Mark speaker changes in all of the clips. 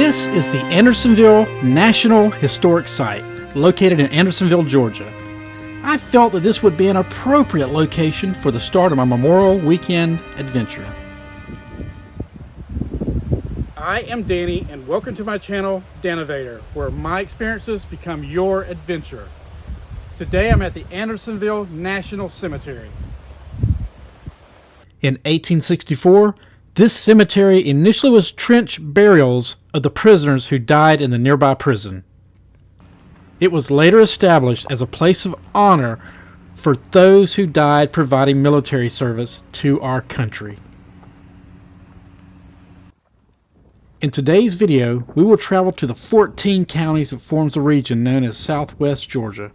Speaker 1: This is the Andersonville National Historic Site, located in Andersonville, Georgia. I felt that this would be an appropriate location for the start of my Memorial Weekend adventure. I am Danny, and welcome to my channel, Danovator, where my experiences become your adventure. Today I'm at the Andersonville National Cemetery. In 1864, this cemetery initially was trench burials of the prisoners who died in the nearby prison. It was later established as a place of honor for those who died providing military service to our country. In today's video, we will travel to the 14 counties that forms the region known as Southwest Georgia.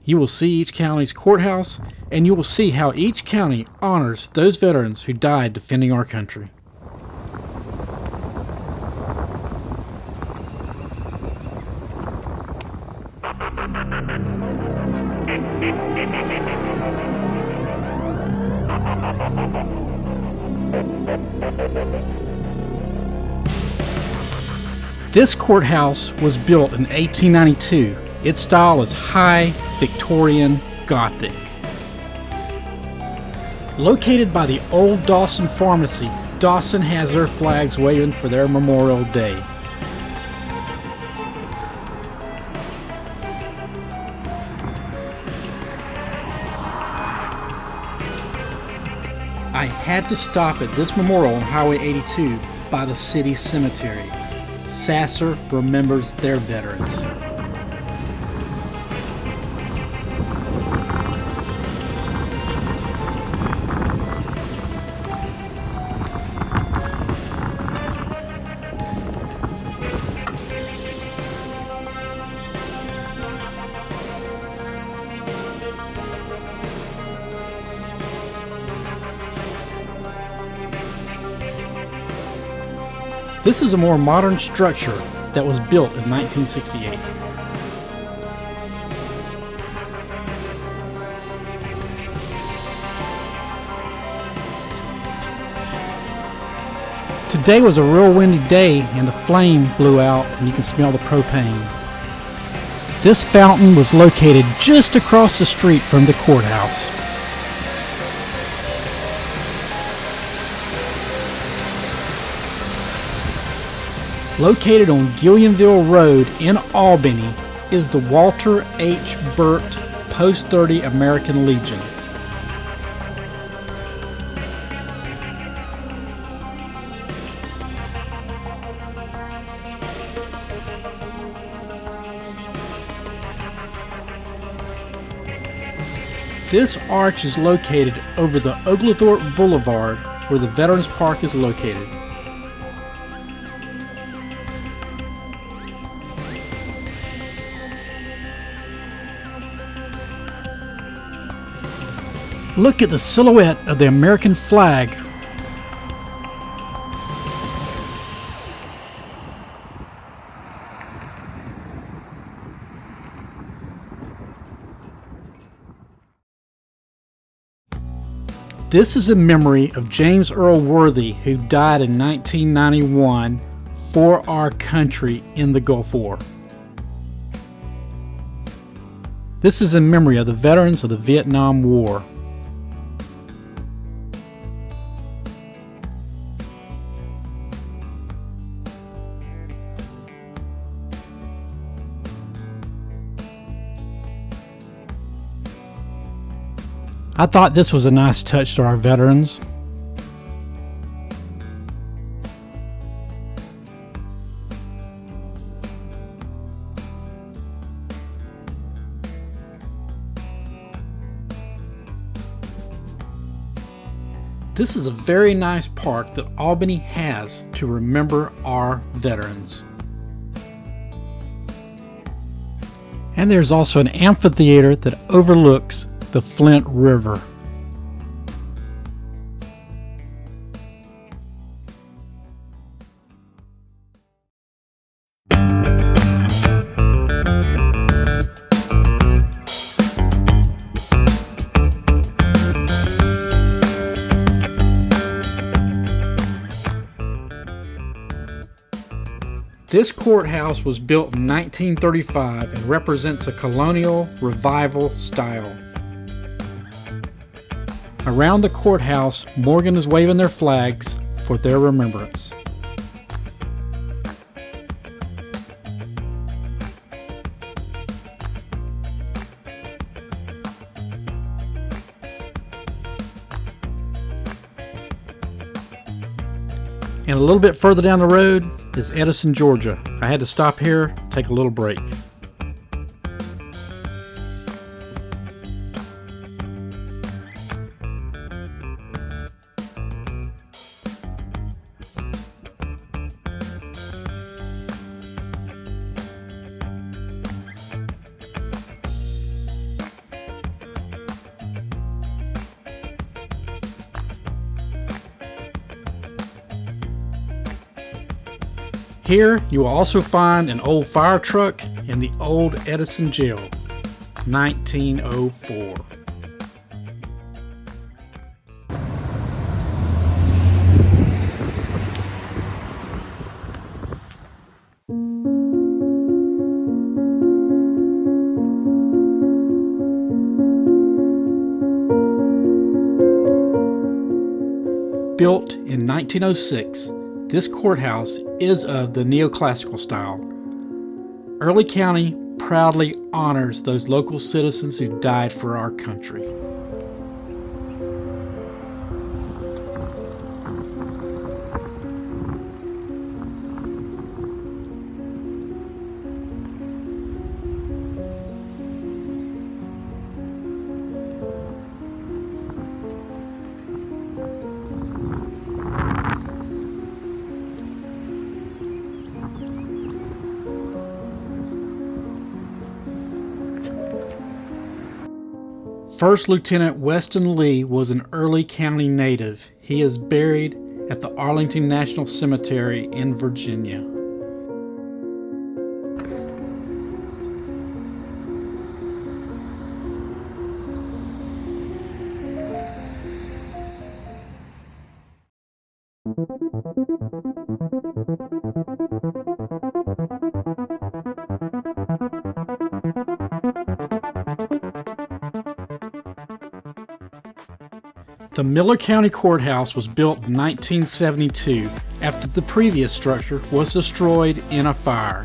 Speaker 1: You will see each county's courthouse, and you will see how each county honors those veterans who died defending our country. This courthouse was built in 1892. Its style is high Victorian Gothic. Located by the old Dawson Pharmacy, Dawson has their flags waving for their Memorial Day. I had to stop at this memorial on Highway 82 by the city cemetery. Sasser remembers their veterans. This is a more modern structure that was built in 1968. Today was a real windy day and the flame blew out and you can smell the propane. This fountain was located just across the street from the courthouse. Located on Gilliamville Road in Albany is the Walter H. Burt Post 30 American Legion. This arch is located over the Oglethorpe Boulevard where the Veterans Park is located. Look at the silhouette of the American flag. This is in memory of James Earl Worthy, who died in 1991 for our country in the Gulf War. This is in memory of the veterans of the Vietnam War. I thought this was a nice touch to our veterans. This is a very nice park that Albany has to remember our veterans. And there's also an amphitheater that overlooks the Flint River. This courthouse was built in 1935 and represents a colonial revival style. Around the courthouse, Morgan is waving their flags for their remembrance. And a little bit further down the road is Edison, Georgia. I had to stop here, take a little break. Here you will also find an old fire truck in the old Edison jail, 1904. Built in 1906, this courthouse is of the neoclassical style. Early County proudly honors those local citizens who died for our country. First Lieutenant Weston Lee was an early county native. He is buried at the Arlington National Cemetery in Virginia. The Miller County Courthouse was built in 1972 after the previous structure was destroyed in a fire.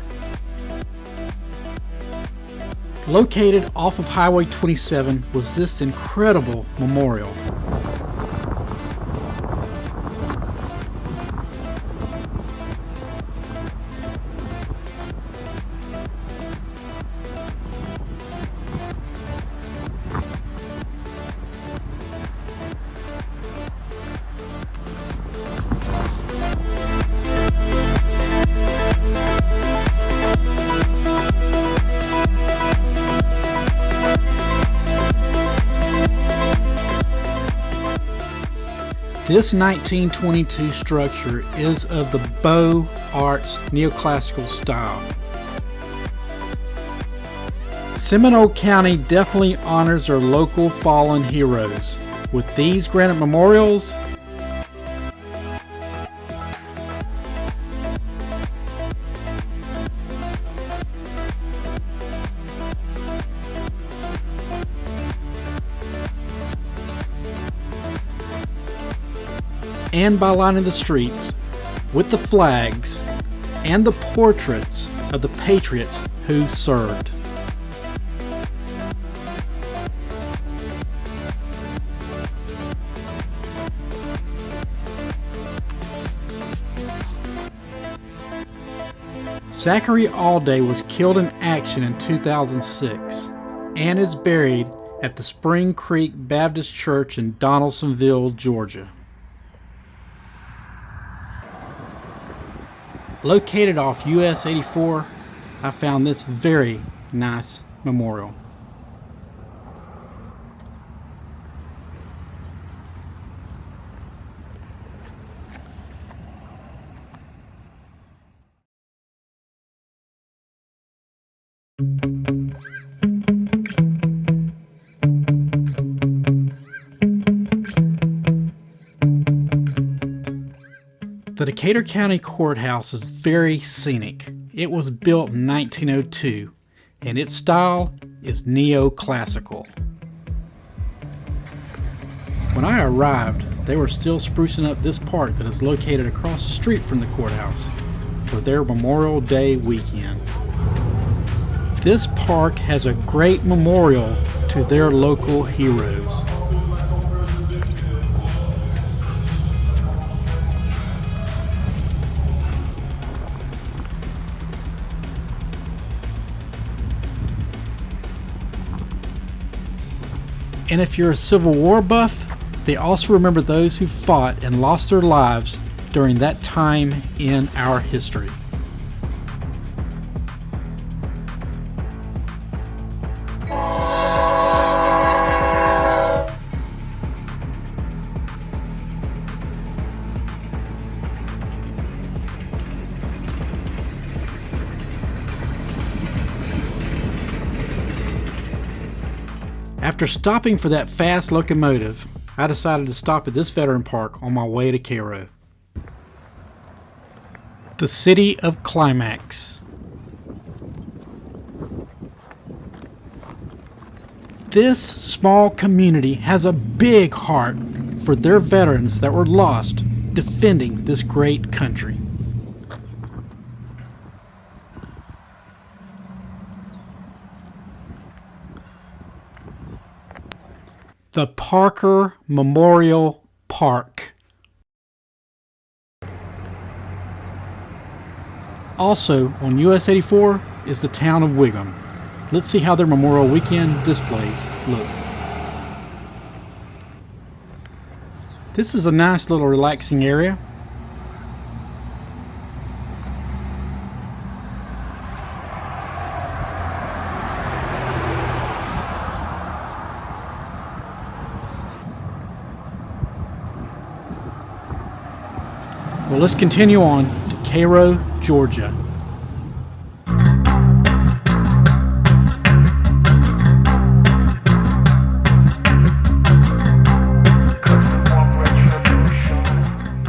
Speaker 1: Located off of Highway 27 was this incredible memorial. This 1922 structure is of the Beaux Arts neoclassical style. Seminole County definitely honors our local fallen heroes. With these granite memorials, and by lining the streets with the flags and the portraits of the patriots who served. Zachary Allday was killed in action in 2006 and is buried at the Spring Creek Baptist Church in Donaldsonville, Georgia. Located off US 84, I found this very nice memorial. The Decatur County Courthouse is very scenic. It was built in 1902, and its style is neoclassical. When I arrived, they were still sprucing up this park that is located across the street from the courthouse for their Memorial Day weekend. This park has a great memorial to their local heroes. And if you're a Civil War buff, they also remember those who fought and lost their lives during that time in our history. After stopping for that fast locomotive, I decided to stop at this veteran park on my way to Cairo. The City of Climax. This small community has a big heart for their veterans that were lost defending this great country. The Parker Memorial Park. Also on US 84 is the town of Whigham. Let's see how their Memorial Weekend displays look. This is a nice little relaxing area. Well, let's continue on to Cairo, Georgia.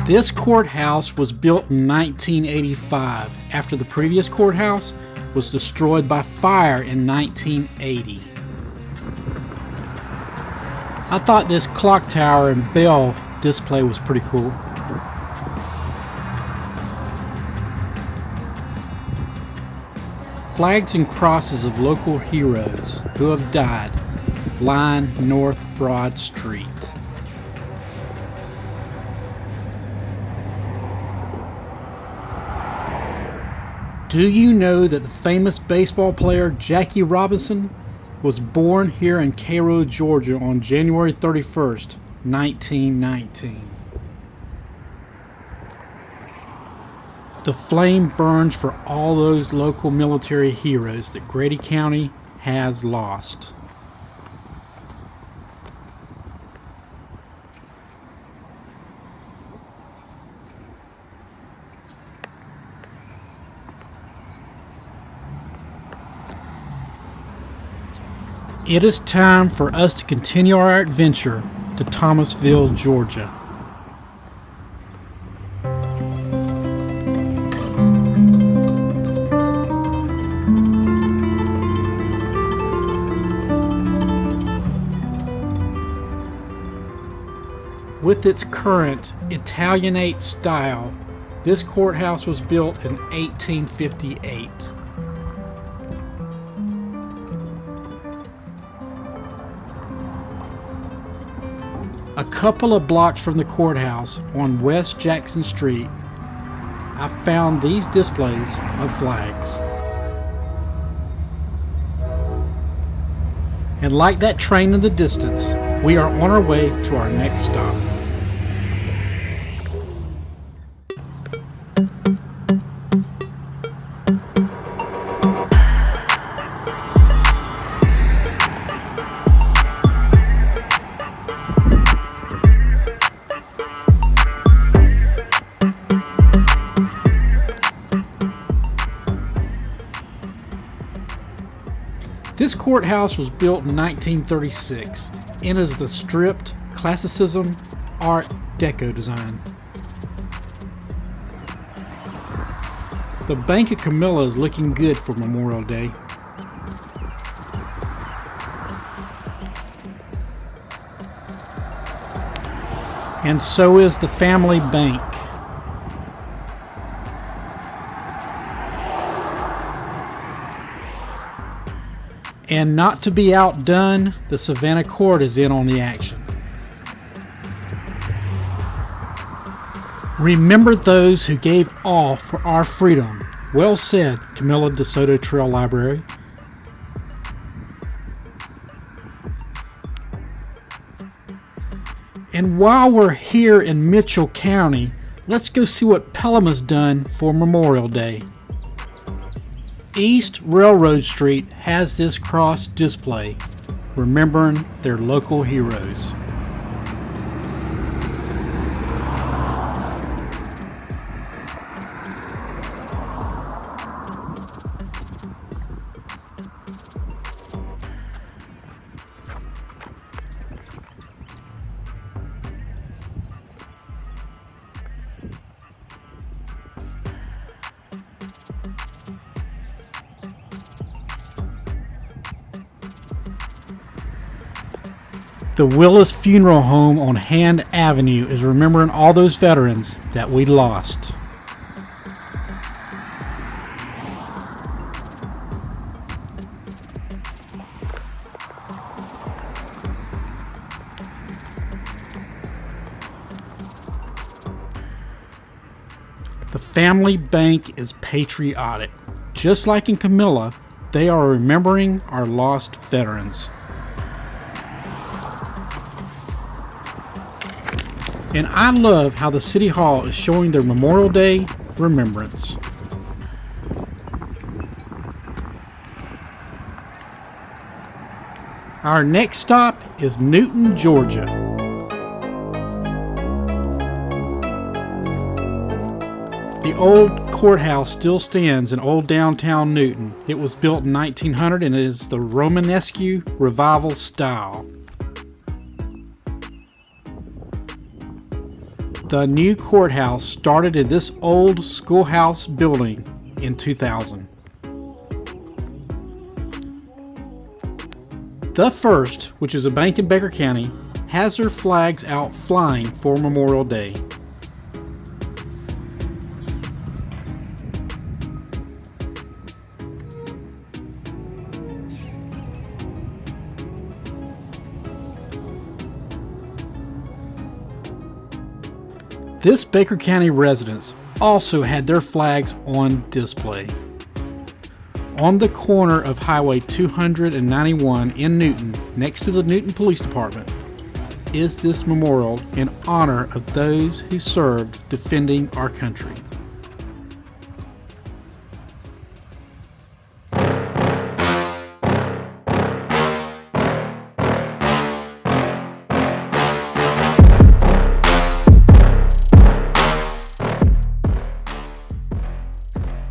Speaker 1: This courthouse was built in 1985 after the previous courthouse was destroyed by fire in 1980. I thought this clock tower and bell display was pretty cool. Flags and crosses of local heroes who have died line North Broad Street. Do you know that the famous baseball player Jackie Robinson was born here in Cairo, Georgia on January 31st, 1919? The flame burns for all those local military heroes that Grady County has lost. It is time for us to continue our adventure to Thomasville, Georgia. With its current Italianate style, this courthouse was built in 1858. A couple of blocks from the courthouse on West Jackson Street, I found these displays of flags. And like that train in the distance, we are on our way to our next stop. This courthouse was built in 1936 and is the stripped classicism Art Deco design. The Bank of Camilla is looking good for Memorial Day. And so is the family bank. And not to be outdone, the Savannah Court is in on the action. Remember those who gave all for our freedom. Well said, Camilla DeSoto Trail Library. And while we're here in Mitchell County, let's go see what Pelham has done for Memorial Day. East Railroad Street has this cross display, remembering their local heroes. The Willis Funeral Home on Hand Avenue is remembering all those veterans that we lost. The family bank is patriotic. Just like in Camilla, they are remembering our lost veterans. And I love how the City Hall is showing their Memorial Day remembrance. Our next stop is Newton, Georgia. The old courthouse still stands in old downtown Newton. It was built in 1900 and is the Romanesque Revival style. The new courthouse started in this old schoolhouse building in 2000. The First, which is a bank in Baker County, has their flags out flying for Memorial Day. This Baker County residents also had their flags on display. On the corner of Highway 291 in Newton, next to the Newton Police Department, is this memorial in honor of those who served defending our country.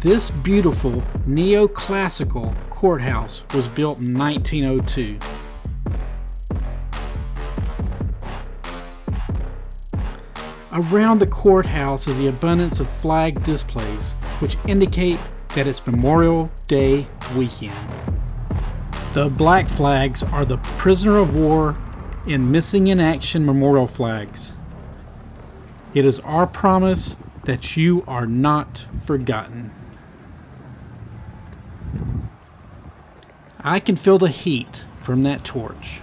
Speaker 1: This beautiful neoclassical courthouse was built in 1902. Around the courthouse is the abundance of flag displays, which indicate that it's Memorial Day weekend. The black flags are the prisoner of war and missing in action memorial flags. It is our promise that you are not forgotten. I can feel the heat from that torch.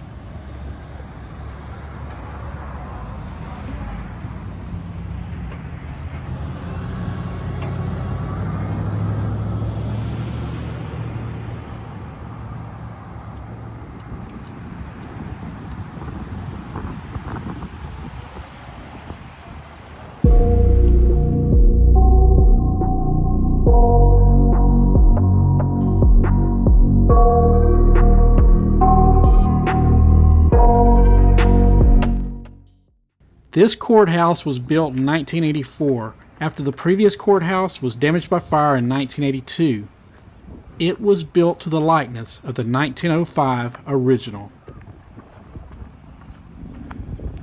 Speaker 1: This courthouse was built in 1984 after the previous courthouse was damaged by fire in 1982. It was built to the likeness of the 1905 original.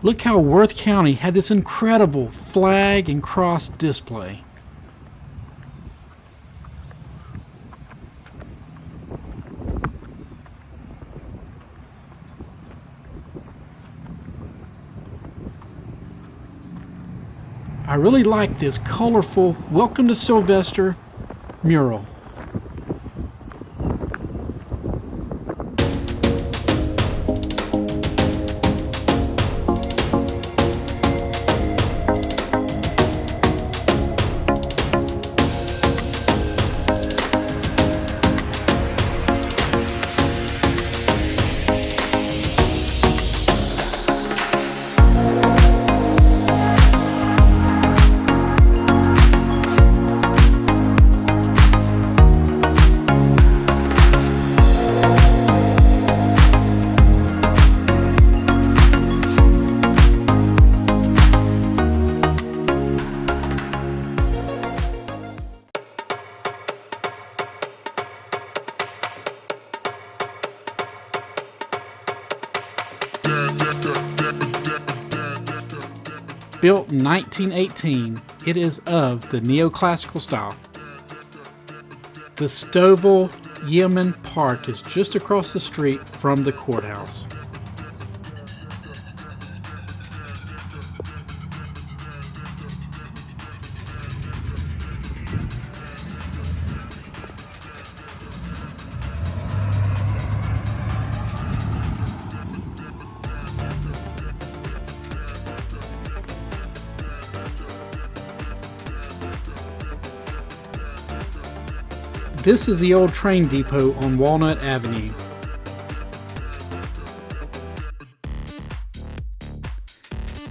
Speaker 1: Look how Worth County had this incredible flag and cross display. I really like this colorful Welcome to Sylvester mural. Built in 1918, it is of the neoclassical style. The Stovall Yeoman Park is just across the street from the courthouse. This is the old train depot on Walnut Avenue.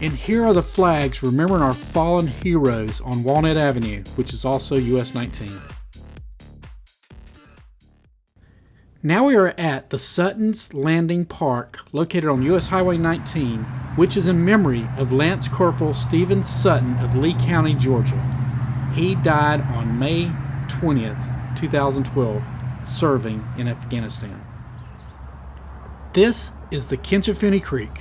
Speaker 1: And here are the flags remembering our fallen heroes on Walnut Avenue, which is also US 19. Now we are at the Sutton's Landing Park, located on US Highway 19, which is in memory of Lance Corporal Stephen Sutton of Lee County, Georgia. He died on May 20th, 2012, serving in Afghanistan. This is the Kinchafuni Creek.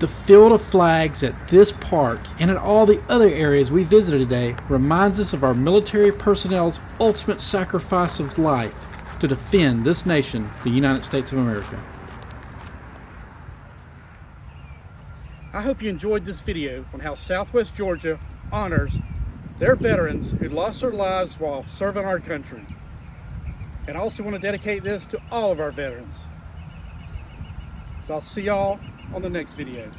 Speaker 1: The field of flags at this park and at all the other areas we visited today reminds us of our military personnel's ultimate sacrifice of life to defend this nation, the United States of America. I hope you enjoyed this video on how Southwest Georgia honors their veterans who lost their lives while serving our country. And I also want to dedicate this to all of our veterans. So I'll see y'all on the next video.